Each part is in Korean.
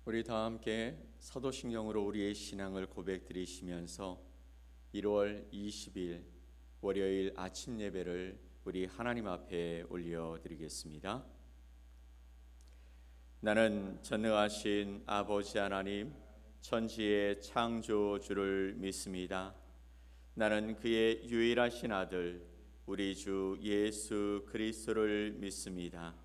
우리 다 함께 사도신경으로 우리의 신앙을 고백드리시면서 1월 20일 월요일 아침 예배를 우리 하나님 앞에 올려드리겠습니다. 나는 전능하신 아버지 하나님, 천지의 창조주를 믿습니다. 나는 그의 유일하신 아들 우리 주 예수 그리스도를 믿습니다.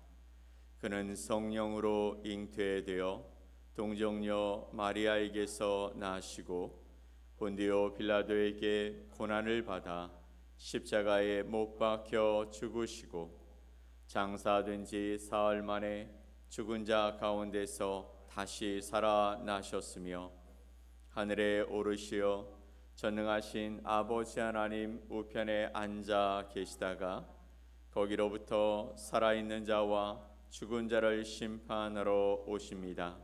그는 성령으로 잉태되어 동정녀 마리아에게서 나시고 본디오 빌라도에게 고난을 받아 십자가에 못 박혀 죽으시고 장사된 지 사흘 만에 죽은 자 가운데서 다시 살아나셨으며 하늘에 오르시어 전능하신 아버지 하나님 우편에 앉아 계시다가 거기로부터 살아있는 자와 죽은 자를 심판하러 오십니다.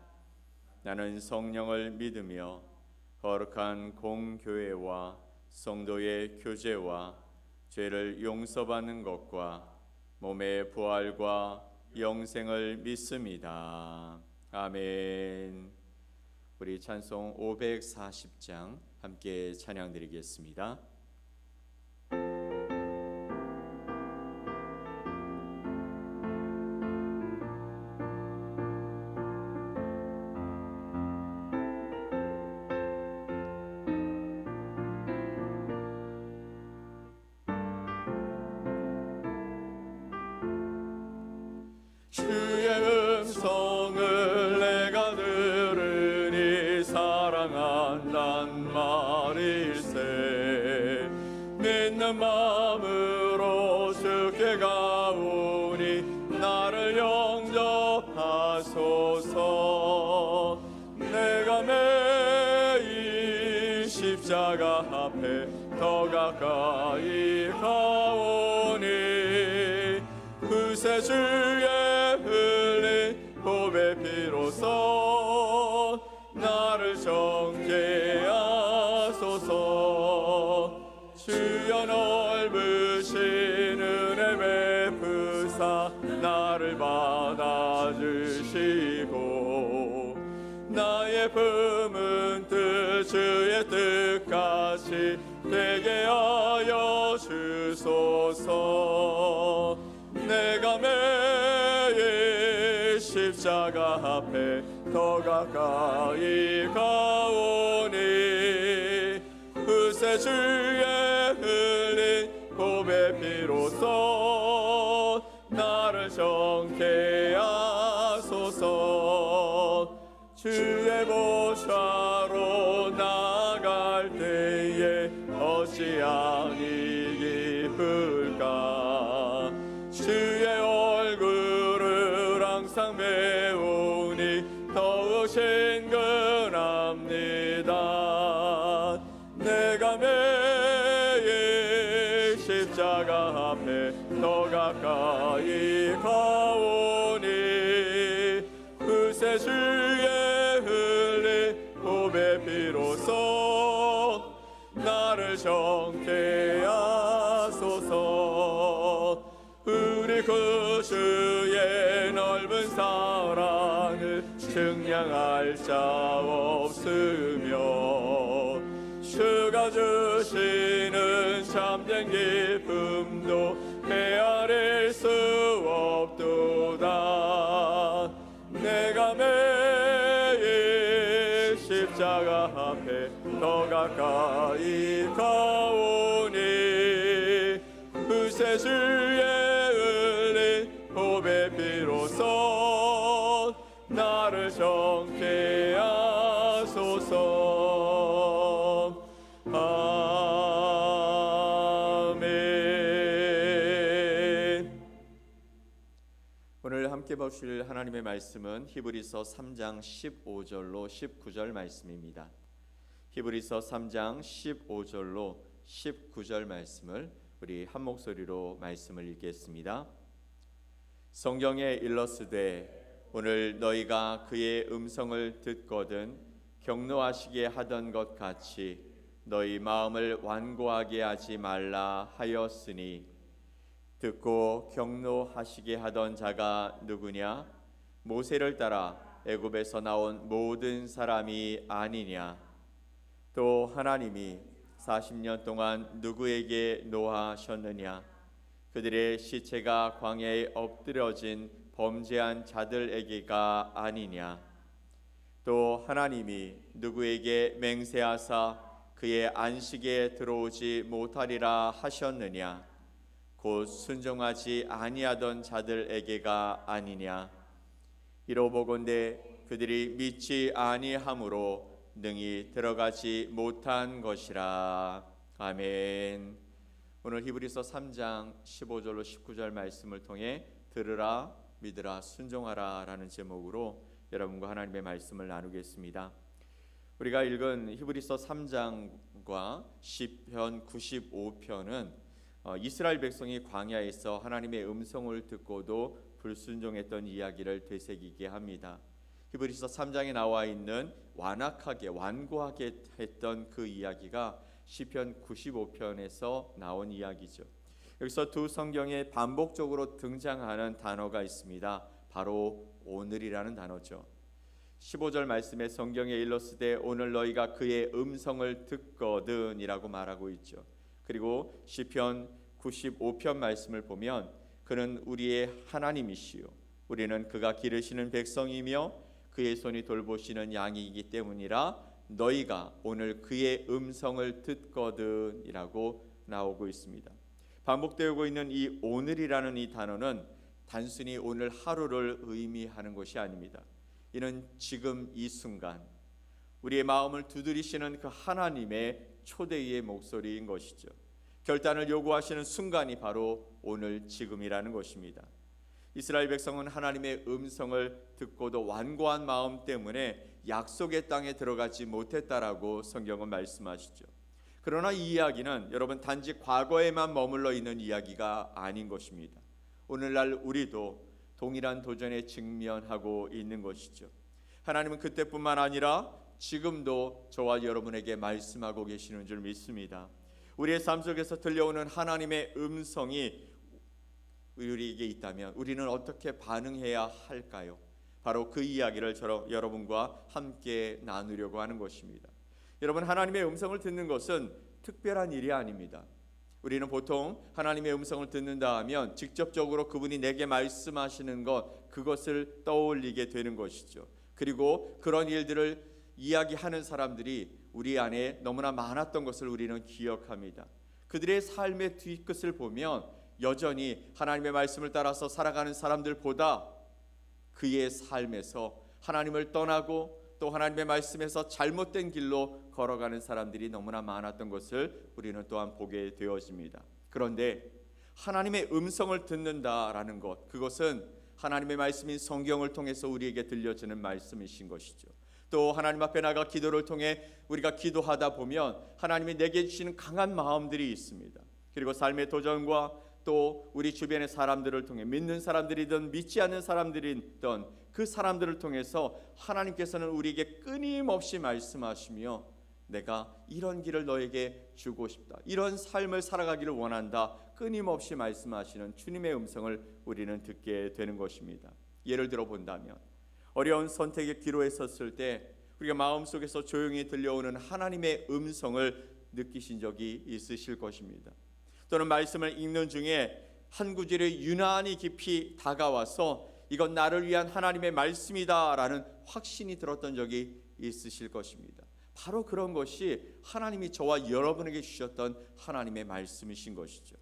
나는 성령을 믿으며 거룩한 공교회와 성도의 교제와 죄를 용서받는 것과 몸의 부활과 영생을 믿습니다. 아멘. 우리 찬송 540장 함께 찬양드리겠습니다. 주의 음성을 내가 들으니 사랑한단 말일세. 믿는 마음으로 주께 가오니 나를 영접하소서. 내가 매일 십자가 앞에 더 가까이 가오니 그새 주의 흘린 보배 피로써 나를 정죄하소서. 주여 넓으신 은혜 베푸사 나를 받아주시고 나의 품은 뜻 주의 뜻같이 되게 하여 주소서. 내가 매일 십자가 앞에 더 가까이 가오니 그새 주의 흘린 보배 피로써 나를 정케하소서. 주의 보좌로 나갈 때에 어찌 아니 기쁠까. 주의 얼굴을 항상 배우니 더욱 친근합니다. 내가 매일 십자가 앞에 더 가까이 가오니 그새 주의 흘린 보배 피로써 나를 정케하소서. 우리 구주의 넓은 사랑을 증량할 자 없으며 주가 주시는 참된 기쁨도 헤아릴 수 없도다. 내가 매일 십자가 앞에 더 가까이 가오니 그새 주의 흘린 보배 피로써 나를 정케하소서. 아멘. 오늘 함께 보실 하나님의 말씀은 히브리서 3장 15절로 19절 말씀입니다. 히브리서 3장 15절로 19절 말씀을 우리 한 목소리로 말씀을 읽겠습니다. 성경에 일러스되 오늘 너희가 그의 음성을 듣거든 경노하시게 하던 것 같이 너희 마음을 완고하게 하지 말라 하였으니 듣고 경노하시게 하던 자가 누구냐? 모세를 따라 애굽에서 나온 모든 사람이 아니냐? 또 하나님이 40년 동안 누구에게 노하셨느냐? 그들의 시체가 광야에 엎드려진 범죄한 자들에게가 아니냐? 또 하나님이 누구에게 맹세하사 그의 안식에 들어오지 못하리라 하셨느냐? 곧 순종하지 아니하던 자들에게가 아니냐? 이로보건대 그들이 믿지 아니함으로 능히 들어가지 못한 것이라. 아멘. 오늘 히브리서 3장 15절로 19절 말씀을 통해 들으라, 믿으라, 순종하라 라는 제목으로 여러분과 하나님의 말씀을 나누겠습니다. 우리가 읽은 히브리서 3장과 시편 95편은 이스라엘 백성이 광야에서 하나님의 음성을 듣고도 불순종했던 이야기를 되새기게 합니다. 히브리서 3장에 나와 있는 완고하게 했던 그 이야기가 시편 95편에서 나온 이야기죠. 여기서 두 성경에 반복적으로 등장하는 단어가 있습니다. 바로 오늘이라는 단어죠. 15절 말씀에 성경에 일렀으되 오늘 너희가 그의 음성을 듣거든 이라고 말하고 있죠. 그리고 시편 95편 말씀을 보면 그는 우리의 하나님이시요 우리는 그가 기르시는 백성이며 그의 손이 돌보시는 양이기 때문이라 너희가 오늘 그의 음성을 듣거든 이라고 나오고 있습니다. 반복되고 있는 이 오늘이라는 이 단어는 단순히 오늘 하루를 의미하는 것이 아닙니다. 이는 지금 이 순간 우리의 마음을 두드리시는 그 하나님의 초대의 목소리인 것이죠. 결단을 요구하시는 순간이 바로 오늘 지금이라는 것입니다. 이스라엘 백성은 하나님의 음성을 듣고도 완고한 마음 때문에 약속의 땅에 들어가지 못했다라고 성경은 말씀하시죠. 그러나 이 이야기는 여러분 단지 과거에만 머물러 있는 이야기가 아닌 것입니다. 오늘날 우리도 동일한 도전에 직면하고 있는 것이죠. 하나님은 그때뿐만 아니라 지금도 저와 여러분에게 말씀하고 계시는 줄 믿습니다. 우리의 삶 속에서 들려오는 하나님의 음성이 우리에게 있다면 우리는 어떻게 반응해야 할까요? 바로 그 이야기를 여러분과 함께 나누려고 하는 것입니다. 여러분, 하나님의 음성을 듣는 것은 특별한 일이 아닙니다. 우리는 보통 하나님의 음성을 듣는다 하면 직접적으로 그분이 내게 말씀하시는 그것을 떠올리게 되는 것이죠. 그리고 그런 일들을 이야기하는 사람들이 우리 안에 너무나 많았던 것을 우리는 기억합니다. 그들의 삶의 뒤끝을 보면 여전히 하나님의 말씀을 따라서 살아가는 사람들보다 그의 삶에서 하나님을 떠나고 또 하나님의 말씀에서 잘못된 길로 걸어가는 사람들이 너무나 많았던 것을 우리는 또한 보게 되어집니다. 그런데 하나님의 음성을 듣는다라는 것, 그것은 하나님의 말씀인 성경을 통해서 우리에게 들려주는 말씀이신 것이죠. 또 하나님 앞에 나가 기도를 통해 우리가 기도하다 보면 하나님이 내게 주시는 강한 마음들이 있습니다. 그리고 삶의 도전과 또 우리 주변의 사람들을 통해 믿는 사람들이든 믿지 않는 사람들이든 그 사람들을 통해서 하나님께서는 우리에게 끊임없이 말씀하시며 내가 이런 길을 너에게 주고 싶다, 이런 삶을 살아가기를 원한다, 끊임없이 말씀하시는 주님의 음성을 우리는 듣게 되는 것입니다. 예를 들어 본다면 어려운 선택의 기로에 섰을 때 우리가 마음속에서 조용히 들려오는 하나님의 음성을 느끼신 적이 있으실 것입니다. 또는 말씀을 읽는 중에 한 구절이 유난히 깊이 다가와서 이건 나를 위한 하나님의 말씀이다라는 확신이 들었던 적이 있으실 것입니다. 바로 그런 것이 하나님이 저와 여러분에게 주셨던 하나님의 말씀이신 것이죠.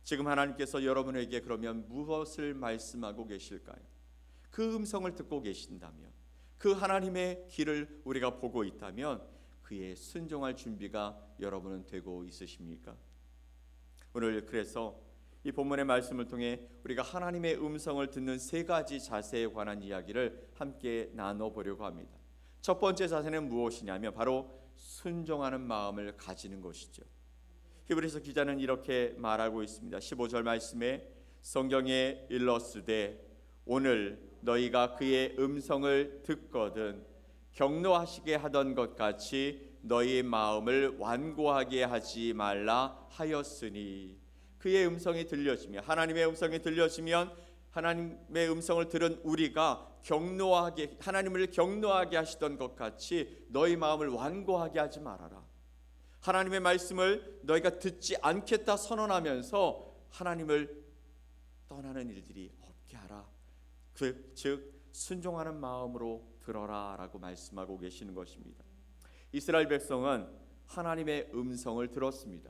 지금 하나님께서 여러분에게 그러면 무엇을 말씀하고 계실까요? 그 음성을 듣고 계신다면, 그 하나님의 길을 우리가 보고 있다면 그에 순종할 준비가 여러분은 되고 있으십니까? 오늘 그래서 이 본문의 말씀을 통해 우리가 하나님의 음성을 듣는 세 가지 자세에 관한 이야기를 함께 나눠보려고 합니다. 첫 번째 자세는 무엇이냐면 바로 순종하는 마음을 가지는 것이죠. 히브리서 기자는 이렇게 말하고 있습니다. 15절 말씀에 성경에 일렀으되 오늘 너희가 그의 음성을 듣거든 격노하시게 하던 것 같이 너희의 마음을 완고하게 하지 말라 하였으니. 그의 음성이 들려지면, 하나님의 음성이 들려지면 하나님의 음성을 들은 우리가 하나님을 경노하게 하시던 것 같이 너희 마음을 완고하게 하지 말아라. 하나님의 말씀을 너희가 듣지 않겠다 선언하면서 하나님을 떠나는 일들이 없게 하라. 즉 순종하는 마음으로 들어라 라고 말씀하고 계시는 것입니다. 이스라엘 백성은 하나님의 음성을 들었습니다.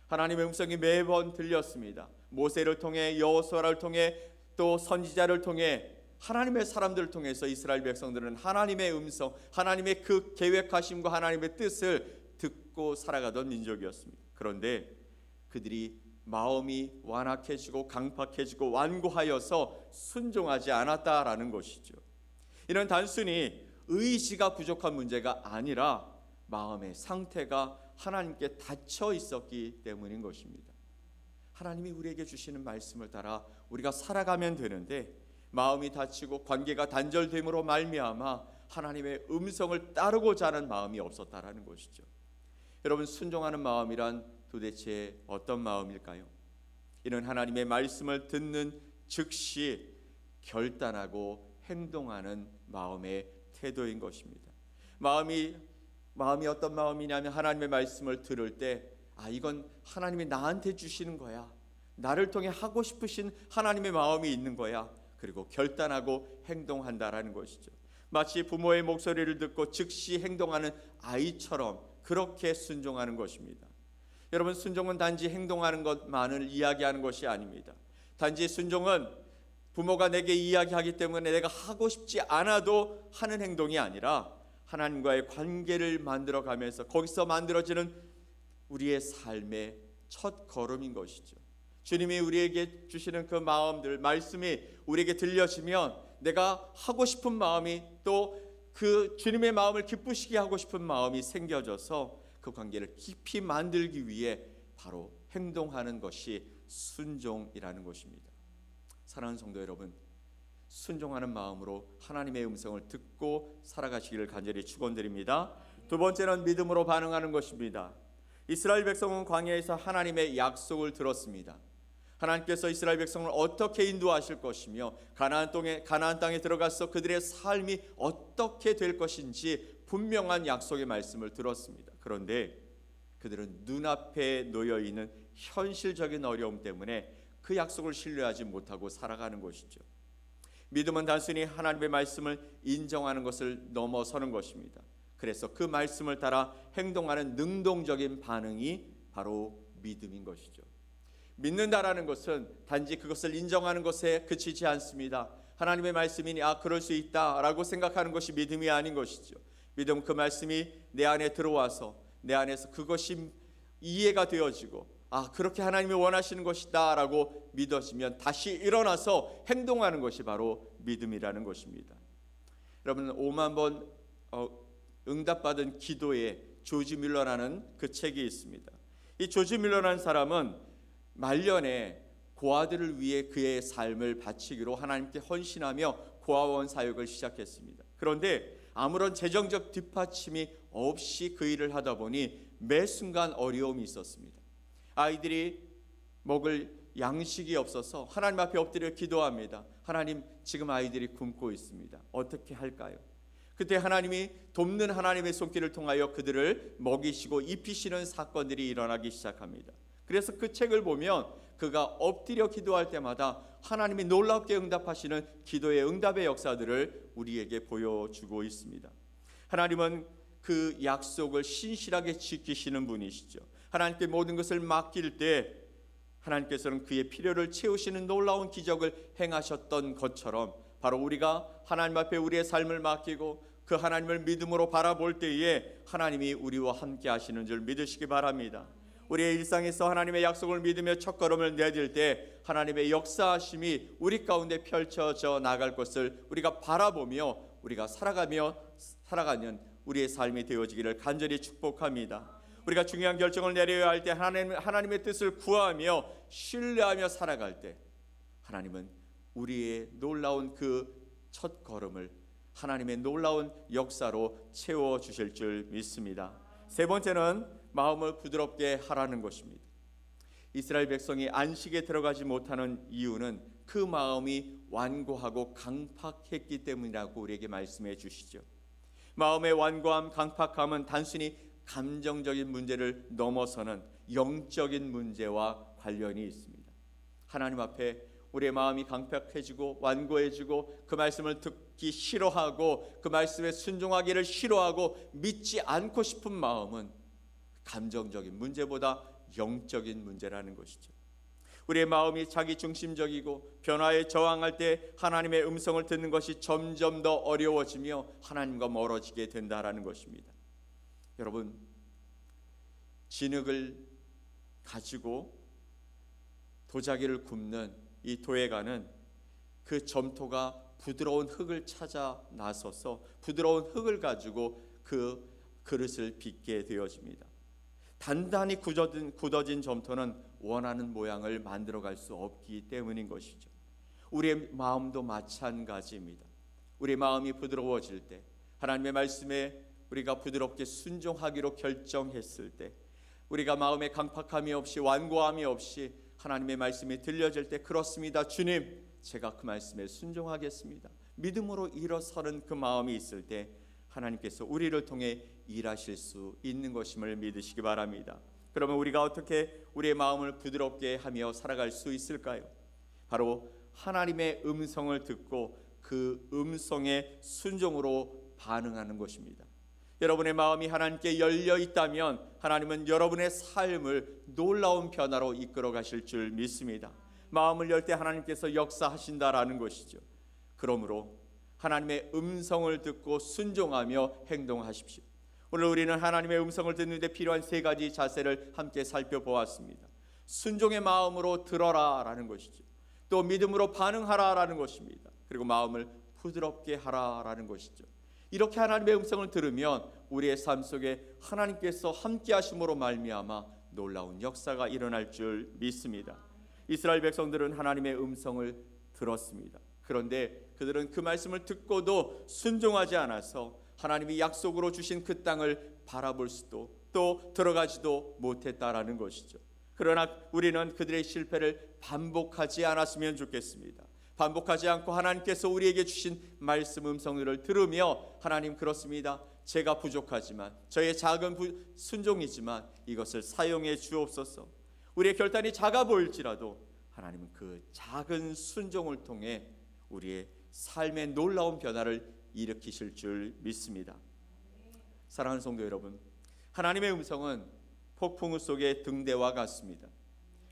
하나님의 음성이 매번 들렸습니다. 모세를 통해, 여호수아를 통해, 또 선지자를 통해, 하나님의 사람들을 통해서 이스라엘 백성들은 하나님의 음성, 하나님의 그 계획하심과 하나님의 뜻을 듣고 살아가던 민족이었습니다. 그런데 그들이 마음이 완악해지고 강팍해지고 완고하여서 순종하지 않았다라는 것이죠. 이는 단순히 의지가 부족한 문제가 아니라 마음의 상태가 하나님께 닫혀 있었기 때문인 것입니다. 하나님이 우리에게 주시는 말씀을 따라 우리가 살아가면 되는데 마음이 닫히고 관계가 단절됨으로 말미암아 하나님의 음성을 따르고자 하는 마음이 없었다라는 것이죠. 여러분, 순종하는 마음이란 도대체 어떤 마음일까요? 이는 하나님의 말씀을 듣는 즉시 결단하고 행동하는 마음의 태도인 것입니다. 마음이 어떤 마음이냐면 하나님의 말씀을 들을 때 이건 하나님이 나한테 주시는 거야. 나를 통해 하고 싶으신 하나님의 마음이 있는 거야. 그리고 결단하고 행동한다라는 것이죠. 마치 부모의 목소리를 듣고 즉시 행동하는 아이처럼 그렇게 순종하는 것입니다. 여러분, 순종은 단지 행동하는 것만을 이야기하는 것이 아닙니다. 단지 순종은 부모가 내게 이야기하기 때문에 내가 하고 싶지 않아도 하는 행동이 아니라 하나님과의 관계를 만들어가면서 거기서 만들어지는 우리의 삶의 첫 걸음인 것이죠. 주님이 우리에게 주시는 그 마음들, 말씀이 우리에게 들려지면 내가 하고 싶은 마음이, 또 그 주님의 마음을 기쁘시게 하고 싶은 마음이 생겨져서 그 관계를 깊이 만들기 위해 바로 행동하는 것이 순종이라는 것입니다. 사랑하는 성도 여러분, 순종하는 마음으로 하나님의 음성을 듣고 살아가시기를 간절히 축원드립니다. 두 번째는 믿음으로 반응하는 것입니다. 이스라엘 백성은 광야에서 하나님의 약속을 들었습니다. 하나님께서 이스라엘 백성을 어떻게 인도하실 것이며 가나안 땅에 들어가서 그들의 삶이 어떻게 될 것인지 분명한 약속의 말씀을 들었습니다. 그런데 그들은 눈앞에 놓여 있는 현실적인 어려움 때문에 그 약속을 신뢰하지 못하고 살아가는 것이죠. 믿음은 단순히 하나님의 말씀을 인정하는 것을 넘어서는 것입니다. 그래서 그 말씀을 따라 행동하는 능동적인 반응이 바로 믿음인 것이죠. 믿는다라는 것은 단지 그것을 인정하는 것에 그치지 않습니다. 하나님의 말씀이니 그럴 수 있다라고 생각하는 것이 믿음이 아닌 것이죠. 믿음은 그 말씀이 내 안에 들어와서 내 안에서 그것이 이해가 되어지고 그렇게 하나님이 원하시는 것이다 라고 믿어지면 다시 일어나서 행동하는 것이 바로 믿음이라는 것입니다. 여러분, 5만 번 응답받은 기도에 조지 밀러라는 그 책이 있습니다. 이 조지 밀러라는 사람은 말년에 고아들을 위해 그의 삶을 바치기로 하나님께 헌신하며 고아원 사역을 시작했습니다. 그런데 아무런 재정적 뒷받침이 없이 그 일을 하다 보니 매 순간 어려움이 있었습니다. 아이들이 먹을 양식이 없어서 하나님 앞에 엎드려 기도합니다. 하나님, 지금 아이들이 굶고 있습니다. 어떻게 할까요? 그때 하나님이 돕는 하나님의 손길을 통하여 그들을 먹이시고 입히시는 사건들이 일어나기 시작합니다. 그래서 그 책을 보면 그가 엎드려 기도할 때마다 하나님이 놀랍게 응답하시는 기도의 응답의 역사들을 우리에게 보여주고 있습니다. 하나님은 그 약속을 신실하게 지키시는 분이시죠. 하나님께 모든 것을 맡길 때 하나님께서는 그의 필요를 채우시는 놀라운 기적을 행하셨던 것처럼 바로 우리가 하나님 앞에 우리의 삶을 맡기고 그 하나님을 믿음으로 바라볼 때에 하나님이 우리와 함께 하시는 줄 믿으시기 바랍니다. 우리의 일상에서 하나님의 약속을 믿으며 첫걸음을 내딜 때 하나님의 역사하심이 우리 가운데 펼쳐져 나갈 것을 우리가 바라보며 우리가 살아가는 우리의 삶이 되어지기를 간절히 축복합니다. 우리가 중요한 결정을 내려야 할 때 하나님의 뜻을 구하며 신뢰하며 살아갈 때 하나님은 우리의 놀라운 그 첫 걸음을 하나님의 놀라운 역사로 채워주실 줄 믿습니다. 세 번째는 마음을 부드럽게 하라는 것입니다. 이스라엘 백성이 안식에 들어가지 못하는 이유는 그 마음이 완고하고 강팍했기 때문이라고 우리에게 말씀해 주시죠. 마음의 완고함, 강팍함은 단순히 감정적인 문제를 넘어서는 영적인 문제와 관련이 있습니다. 하나님 앞에 우리의 마음이 강팍해지고 완고해지고 그 말씀을 듣기 싫어하고 그 말씀에 순종하기를 싫어하고 믿지 않고 싶은 마음은 감정적인 문제보다 영적인 문제라는 것이죠. 우리의 마음이 자기 중심적이고 변화에 저항할 때 하나님의 음성을 듣는 것이 점점 더 어려워지며 하나님과 멀어지게 된다라는 것입니다. 여러분, 진흙을 가지고 도자기를 굽는 이 도예가는 그 점토가 부드러운 흙을 찾아 나서서 부드러운 흙을 가지고 그 그릇을 빚게 되어집니다. 단단히 굳어진 점토는 원하는 모양을 만들어갈 수 없기 때문인 것이죠. 우리의 마음도 마찬가지입니다. 우리의 마음이 부드러워질 때, 하나님의 말씀에 우리가 부드럽게 순종하기로 결정했을 때, 우리가 마음에 강팍함이 없이 완고함이 없이 하나님의 말씀이 들려질 때, 그렇습니다 주님, 제가 그 말씀에 순종하겠습니다, 믿음으로 일어서는 그 마음이 있을 때 하나님께서 우리를 통해 일하실 수 있는 것임을 믿으시기 바랍니다. 그러면 우리가 어떻게 우리의 마음을 부드럽게 하며 살아갈 수 있을까요? 바로 하나님의 음성을 듣고 그 음성에 순종으로 반응하는 것입니다. 여러분의 마음이 하나님께 열려 있다면 하나님은 여러분의 삶을 놀라운 변화로 이끌어 가실 줄 믿습니다. 마음을 열 때 하나님께서 역사하신다라는 것이죠. 그러므로 하나님의 음성을 듣고 순종하며 행동하십시오. 오늘 우리는 하나님의 음성을 듣는 데 필요한 세 가지 자세를 함께 살펴보았습니다. 순종의 마음으로 들어라라는 것이죠. 또 믿음으로 반응하라라는 것입니다. 그리고 마음을 부드럽게 하라라는 것이죠. 이렇게 하나님의 음성을 들으면 우리의 삶 속에 하나님께서 함께 하심으로 말미암아 놀라운 역사가 일어날 줄 믿습니다. 이스라엘 백성들은 하나님의 음성을 들었습니다. 그런데 그들은 그 말씀을 듣고도 순종하지 않아서 하나님이 약속으로 주신 그 땅을 바라볼 수도 또 들어가지도 못했다라는 것이죠. 그러나 우리는 그들의 실패를 반복하지 않았으면 좋겠습니다. 반복하지 않고 하나님께서 우리에게 주신 말씀 음성을 들으며 하나님, 그렇습니다, 제가 부족하지만 저의 작은 순종이지만 이것을 사용해 주옵소서. 우리의 결단이 작아 보일지라도 하나님은 그 작은 순종을 통해 우리의 삶의 놀라운 변화를 일으키실 줄 믿습니다. 사랑하는 성도 여러분, 하나님의 음성은 폭풍우 속의 등대와 같습니다.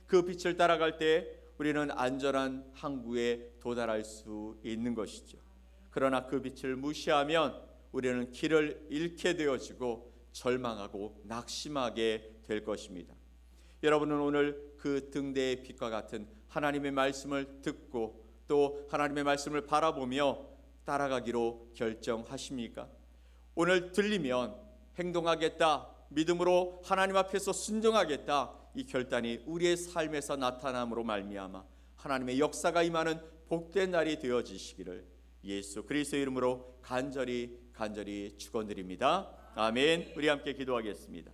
그 빛을 따라갈 때 우리는 안전한 항구에 도달할 수 있는 것이죠. 그러나 그 빛을 무시하면 우리는 길을 잃게 되어지고 절망하고 낙심하게 될 것입니다. 여러분은 오늘 그 등대의 빛과 같은 하나님의 말씀을 듣고 또 하나님의 말씀을 바라보며 따라가기로 결정하십니까? 오늘 들리면 행동하겠다, 믿음으로 하나님 앞에서 순종하겠다, 이 결단이 우리의 삶에서 나타남으로 말미암아 하나님의 역사가 임하는 복된 날이 되어지시기를 예수 그리스도의 이름으로 간절히 축원드립니다. 아멘. 우리 함께 기도하겠습니다.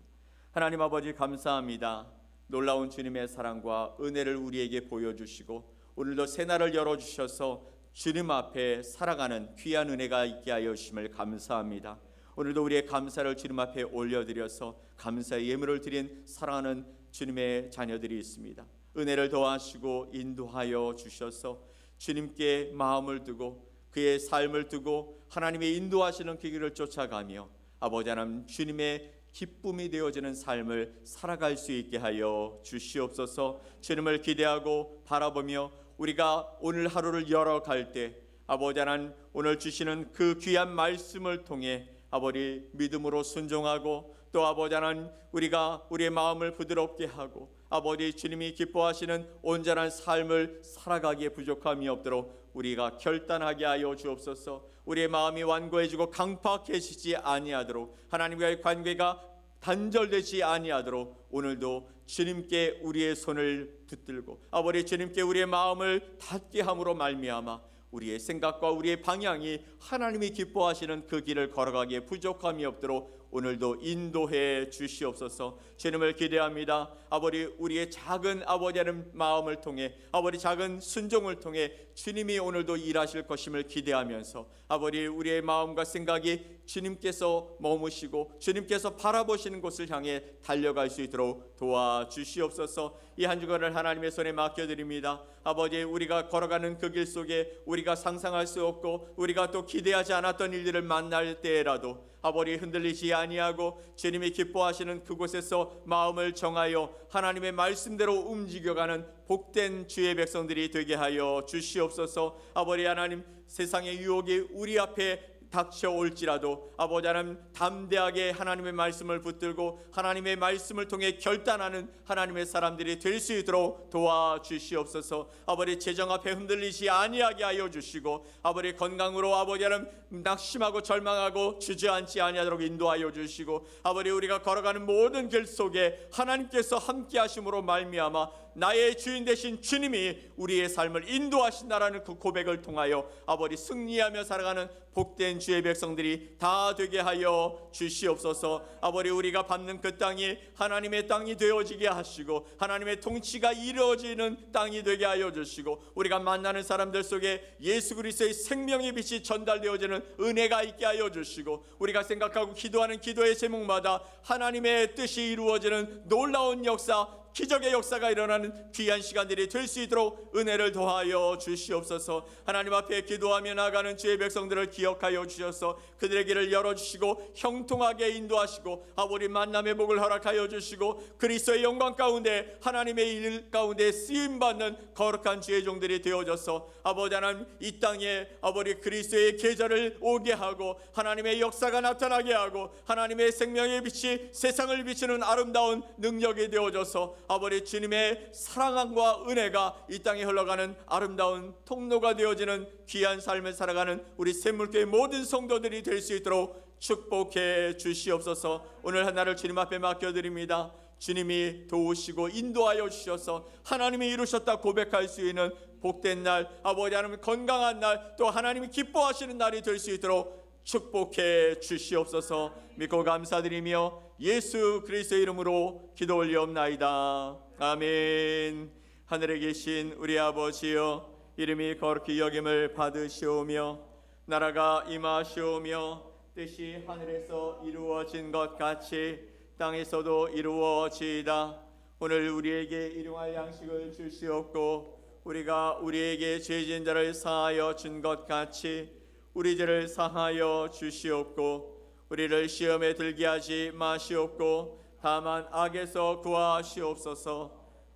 하나님 아버지, 감사합니다. 놀라운 주님의 사랑과 은혜를 우리에게 보여주시고 오늘도 새날을 열어주셔서 주님 앞에 살아가는 귀한 은혜가 있게 하여 주심을 감사합니다. 오늘도 우리의 감사를 주님 앞에 올려드려서 감사의 예물을 드린 사랑하는 주님의 자녀들이 있습니다. 은혜를 더하시고 인도하여 주셔서 주님께 마음을 두고 그의 삶을 두고 하나님의 인도하시는 그 길을 쫓아가며 아버지 하나님 주님의 기쁨이 되어지는 삶을 살아갈 수 있게 하여 주시옵소서. 주님을 기대하고 바라보며 우리가 오늘 하루를 열어갈 때 아버지 하나님 오늘 주시는 그 귀한 말씀을 통해 아버지 믿음으로 순종하고 또 아버지 하나님 우리가 우리의 마음을 부드럽게 하고 아버지 주님이 기뻐하시는 온전한 삶을 살아가기에 부족함이 없도록 우리가 결단하게 하여 주옵소서. 우리의 마음이 완고해지고 강팍해지지 아니하도록 하나님과의 관계가 단절되지 아니하도록 오늘도 주님께 우리의 손을 붙들고 아버지 주님께 우리의 마음을 닫게 함으로 말미암아 우리의 생각과 우리의 방향이 하나님이 기뻐하시는 그 길을 걸어가기에 부족함이 없도록 오늘도 인도해 주시옵소서. 주님을 기대합니다. 아버지, 우리의 작은 아버지의 마음을 통해, 아버지 작은 순종을 통해 주님이 오늘도 일하실 것임을 기대하면서 아버지, 우리의 마음과 생각이 주님께서 머무시고 주님께서 바라보시는 곳을 향해 달려갈 수 있도록 도와주시옵소서. 이 한 주간을 하나님의 손에 맡겨드립니다. 아버지, 우리가 걸어가는 그 길 속에 우리가 상상할 수 없고 우리가 또 기대하지 않았던 일들을 만날 때라도 아버지, 흔들리지 아니하고 주님이 기뻐하시는 그곳에서 마음을 정하여 하나님의 말씀대로 움직여가는 복된 주의 백성들이 되게 하여 주시옵소서. 아버지 하나님, 세상의 유혹이 우리 앞에 닥쳐올지라도 아버지 하나님, 담대하게 하나님의 말씀을 붙들고 하나님의 말씀을 통해 결단하는 하나님의 사람들이 될 수 있도록 도와주시옵소서. 아버지, 재정 앞에 흔들리지 아니하게 하여 주시고 아버지, 건강으로 아버지 하나님 낙심하고 절망하고 주저앉지 아니하도록 인도하여 주시고 아버지, 우리가 걸어가는 모든 길 속에 하나님께서 함께 하심으로 말미암아 나의 주인 되신 주님이 우리의 삶을 인도하신다라는 그 고백을 통하여 아버지, 승리하며 살아가는 복된 주의 백성들이 다 되게 하여 주시옵소서. 아버지, 우리가 밟는 그 땅이 하나님의 땅이 되어지게 하시고 하나님의 통치가 이루어지는 땅이 되게 하여 주시고 우리가 만나는 사람들 속에 예수 그리스도의 생명의 빛이 전달되어지는 은혜가 있게 하여 주시고 우리가 생각하고 기도하는 기도의 제목마다 하나님의 뜻이 이루어지는 놀라운 역사, 기적의 역사가 일어나는 귀한 시간들이 될 수 있도록 은혜를 더하여 주시옵소서. 하나님 앞에 기도하며 나가는 주의 백성들을 기억하여 주셔서 그들의 길을 열어주시고 형통하게 인도하시고 아버지, 만남의 복을 허락하여 주시고 그리스도의 영광 가운데 하나님의 일 가운데 쓰임받는 거룩한 주의 종들이 되어져서 아버지 하나님, 이 땅에 아버지 그리스도의 계절을 오게 하고 하나님의 역사가 나타나게 하고 하나님의 생명의 빛이 세상을 비추는 아름다운 능력이 되어져서 아버지, 주님의 사랑과 은혜가 이 땅에 흘러가는 아름다운 통로가 되어지는 귀한 삶을 살아가는 우리 샘물교회 모든 성도들이 될 수 있도록 축복해 주시옵소서. 오늘 하나를 주님 앞에 맡겨드립니다. 주님이 도우시고 인도하여 주셔서 하나님이 이루셨다 고백할 수 있는 복된 날, 아버지 하나님 건강한 날, 또 하나님이 기뻐하시는 날이 될 수 있도록 축복해 주시옵소서. 믿고 감사드리며 예수 그리스도의 이름으로 기도 올리옵나이다. 아멘. 하늘에 계신 우리 아버지여, 이름이 거룩히 여김을 받으시오며 나라가 임하시오며 뜻이 하늘에서 이루어진 것 같이 땅에서도 이루어지이다. 오늘 우리에게 일용할 양식을 주시옵고 우리가 우리에게 죄진 자를 사하여 준 것 같이 우리 죄를 사하여 주시옵고 우리를 시험에 들게 하지 마시옵고 다만 악에서 구하시옵소서.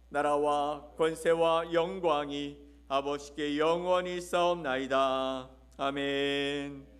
나라와 권세와 영광이 아버지께 영원히 있사옵나이다. 아멘.